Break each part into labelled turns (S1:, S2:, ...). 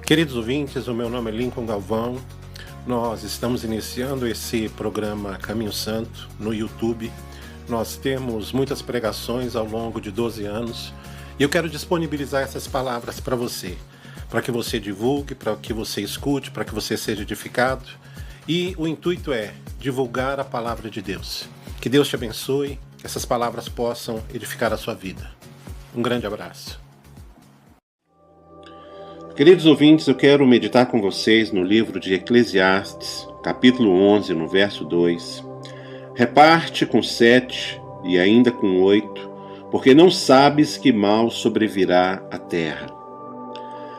S1: Queridos ouvintes, o meu nome é Lincoln Galvão. Nós estamos iniciando esse programa Caminho Santo no YouTube. Nós temos muitas pregações ao longo de 12 anos e eu quero disponibilizar essas palavras para você, para que você divulgue, para que você escute, para que você seja edificado. E o intuito é divulgar a palavra de Deus. Que Deus te abençoe, que essas palavras possam edificar a sua vida. Um grande abraço. Queridos ouvintes, eu quero meditar com vocês no livro de Eclesiastes, capítulo 11, no verso 2. Reparte com 7 e ainda com 8, porque não sabes que mal sobrevirá à terra.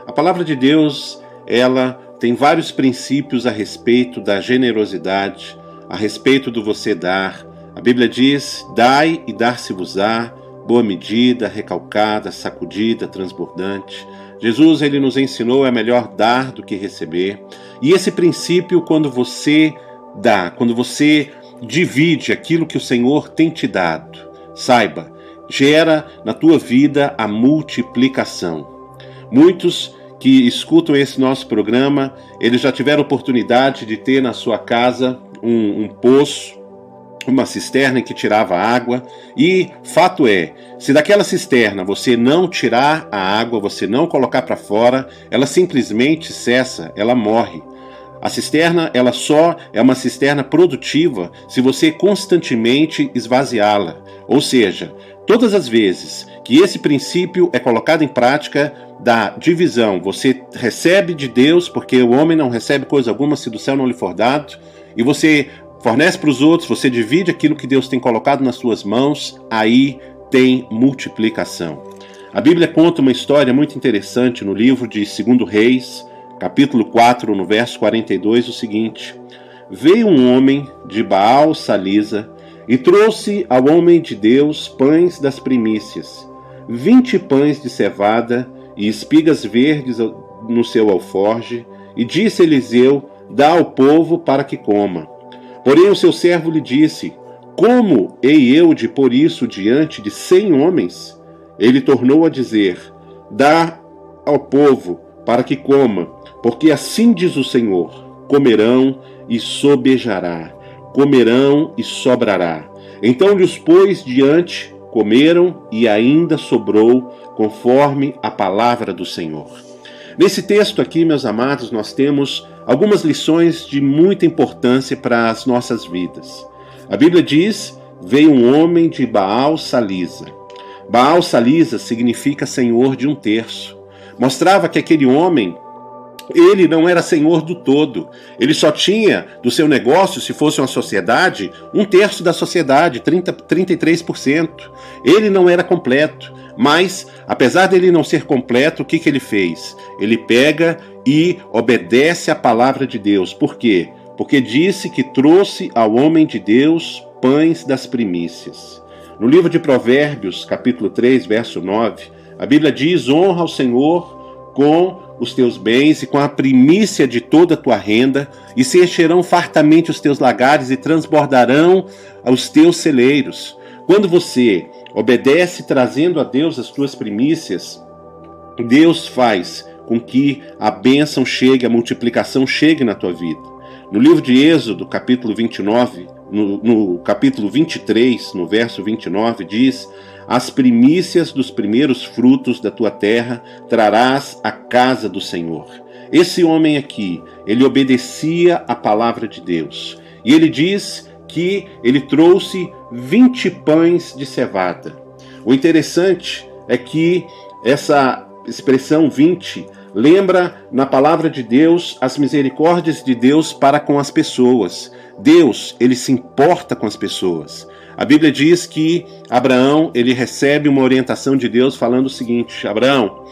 S1: A palavra de Deus, ela tem vários princípios a respeito da generosidade, a respeito do você dar. A Bíblia diz: dai e dar-se-vos-á, boa medida, recalcada, sacudida, transbordante. Jesus, ele nos ensinou, é melhor dar do que receber. E esse princípio, quando você dá, quando você divide aquilo que o Senhor tem te dado, saiba, gera na tua vida a multiplicação. Muitos que escutam esse nosso programa, eles já tiveram oportunidade de ter na sua casa um poço, uma cisterna que tirava água, e fato é, se daquela cisterna você não tirar a água, você não colocar para fora, ela simplesmente cessa, ela morre. A cisterna, ela só é uma cisterna produtiva se você constantemente esvaziá-la. Ou seja, todas as vezes que esse princípio é colocado em prática da divisão, você recebe de Deus, porque o homem não recebe coisa alguma se do céu não lhe for dado, e você fornece para os outros, você divide aquilo que Deus tem colocado nas suas mãos, aí tem multiplicação. A Bíblia conta uma história muito interessante no livro de 2 Reis, capítulo 4, no verso 42, o seguinte: veio um homem de Baal-Salisa e trouxe ao homem de Deus pães das primícias, 20 pães de cevada e espigas verdes no seu alforje, e disse Eliseu: dá ao povo para que coma. Porém o seu servo lhe disse: como hei eu de pôr isso diante de 100 homens? Ele tornou a dizer: dá ao povo para que coma, porque assim diz o Senhor: comerão e sobejará, comerão e sobrará. Então lhes pôs diante, comeram e ainda sobrou, conforme a palavra do Senhor. Nesse texto aqui, meus amados, nós temos algumas lições de muita importância para as nossas vidas. A Bíblia diz: veio um homem de Baal-Salisa. Baal-Salisa significa senhor de um terço. Mostrava que aquele homem, ele não era senhor do todo. Ele só tinha do seu negócio, se fosse uma sociedade, um terço da sociedade, 33%. Ele não era completo. Mas, apesar dele não ser completo, o que ele fez? Ele pega e obedece à palavra de Deus. Por quê? Porque disse que trouxe ao homem de Deus pães das primícias. No livro de Provérbios, capítulo 3, verso 9, a Bíblia diz: honra ao Senhor com os teus bens e com a primícia de toda a tua renda, e se encherão fartamente os teus lagares e transbordarão os teus celeiros. Quando você obedece trazendo a Deus as tuas primícias, Deus faz com que a bênção chegue, a multiplicação chegue na tua vida. No livro de Êxodo, capítulo 29, no capítulo 23, no verso 29, diz: as primícias dos primeiros frutos da tua terra trarás à casa do Senhor. Esse homem aqui, ele obedecia à palavra de Deus. E ele diz que ele trouxe 20 pães de cevada. O interessante é que essa expressão 20 lembra na palavra de Deus as misericórdias de Deus para com as pessoas. Deus, ele se importa com as pessoas. A Bíblia diz que Abraão, ele recebe uma orientação de Deus falando o seguinte: Abraão,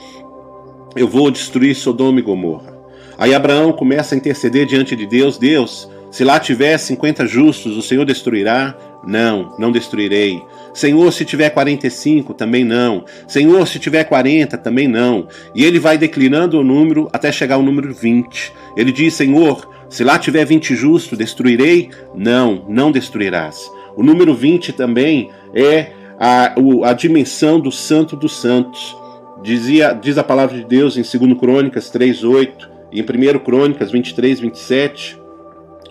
S1: eu vou destruir Sodoma e Gomorra. Aí Abraão começa a interceder diante de Deus: Deus, se lá tiver 50 justos, o Senhor destruirá? Não, não destruirei. Senhor, se tiver 45, também não. Senhor, se tiver 40, também não. E ele vai declinando o número até chegar ao número 20. Ele diz: Senhor, se lá tiver 20 justos, destruirei? Não, não destruirás. O número 20 também é a dimensão do Santo dos Santos. Diz a palavra de Deus em 2 Crônicas 3:8 e em 1 Crônicas 23:27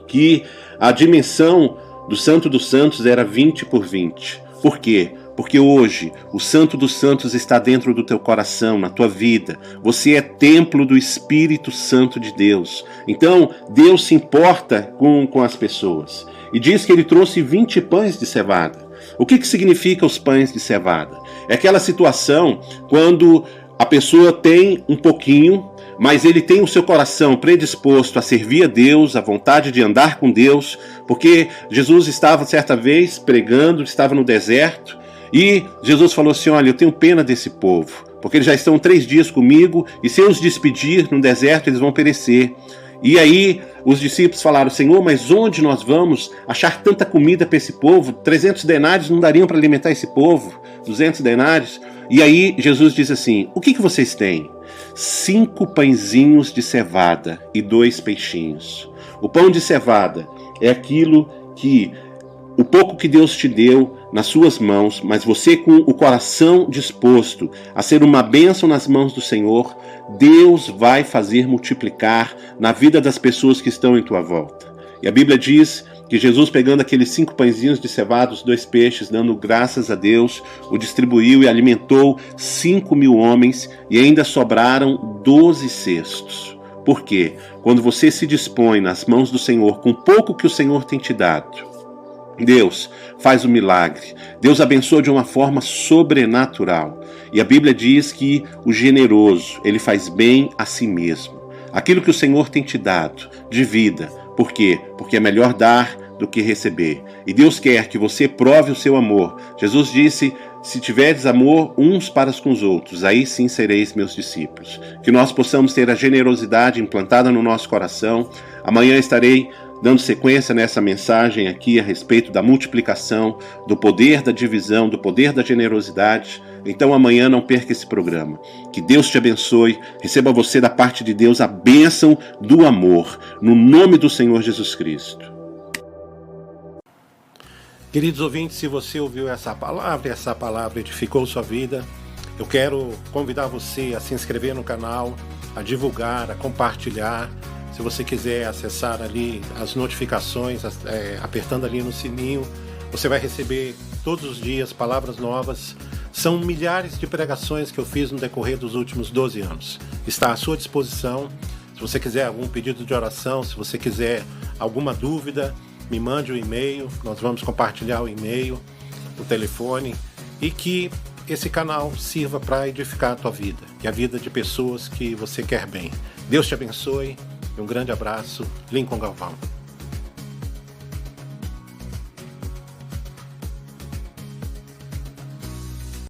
S1: que a dimensão do Santo dos Santos era 20 por 20. Por quê? Porque hoje o Santo dos Santos está dentro do teu coração, na tua vida. Você é templo do Espírito Santo de Deus. Então, Deus se importa com as pessoas. E diz que ele trouxe 20 pães de cevada. O que significa os pães de cevada? É aquela situação quando a pessoa tem um pouquinho, mas ele tem o seu coração predisposto a servir a Deus, a vontade de andar com Deus, porque Jesus estava certa vez pregando, estava no deserto, e Jesus falou assim: olha, eu tenho pena desse povo, porque eles já estão 3 dias comigo, e se eu os despedir no deserto, eles vão perecer. E aí os discípulos falaram: Senhor, mas onde nós vamos achar tanta comida para esse povo? 300 denários não dariam para alimentar esse povo, 200 denários. E aí Jesus diz assim: o que vocês têm? 5 pãezinhos de cevada e 2 peixinhos. O pão de cevada é aquilo que, o pouco que Deus te deu nas suas mãos, mas você com o coração disposto a ser uma bênção nas mãos do Senhor, Deus vai fazer multiplicar na vida das pessoas que estão em tua volta. E a Bíblia diz que Jesus, pegando aqueles 5 pãezinhos de cevada, os 2 peixes, dando graças a Deus, o distribuiu e alimentou 5.000 homens, e ainda sobraram 12 cestos. Por quê? Quando você se dispõe nas mãos do Senhor com pouco que o Senhor tem te dado, Deus faz o milagre. Deus abençoa de uma forma sobrenatural. E a Bíblia diz que o generoso, ele faz bem a si mesmo. Aquilo que o Senhor tem te dado de vida. Por quê? Porque é melhor dar do que receber. E Deus quer que você prove o seu amor. Jesus disse: se tiveres amor uns para com os outros, aí sim sereis meus discípulos. Que nós possamos ter a generosidade implantada no nosso coração. Amanhã estarei dando sequência nessa mensagem aqui a respeito da multiplicação, do poder da divisão, do poder da generosidade. Então amanhã não perca esse programa. Que Deus te abençoe, receba você da parte de Deus a bênção do amor, no nome do Senhor Jesus Cristo. Queridos ouvintes, se você ouviu essa palavra edificou sua vida, eu quero convidar você a se inscrever no canal, a divulgar, a compartilhar. Se você quiser acessar ali as notificações, apertando ali no sininho, você vai receber todos os dias palavras novas. São milhares de pregações que eu fiz no decorrer dos últimos 12 anos. Está à sua disposição. Se você quiser algum pedido de oração, se você quiser alguma dúvida, me mande um e-mail. Nós vamos compartilhar o e-mail, o telefone, e que esse canal sirva para edificar a tua vida e a vida de pessoas que você quer bem. Deus te abençoe. Um grande abraço, Lincoln Galvão.